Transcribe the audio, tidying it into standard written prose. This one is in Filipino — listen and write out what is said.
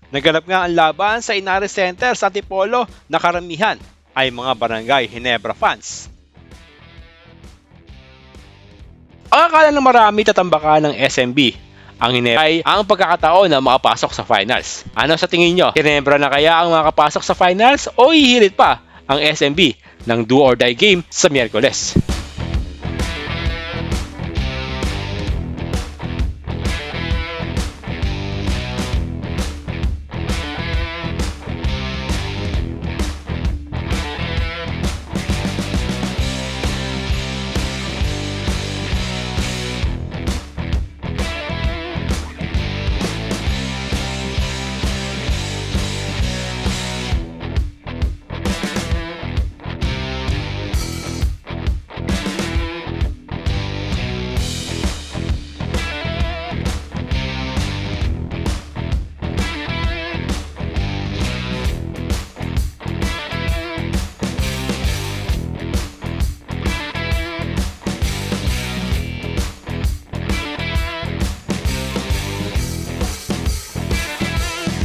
Naganap nga ang laban sa Inares Center sa Antipolo na karamihan ay mga Barangay Ginebra fans. Ang akala ng marami tatambakan ng SMB, ang Ginebra ay ang pagkakataon na makapasok sa finals. Ano sa tingin nyo? Ginebra na kaya ang makapasok sa finals o hihirit pa ang SMB ng do or die game sa Miyerkules?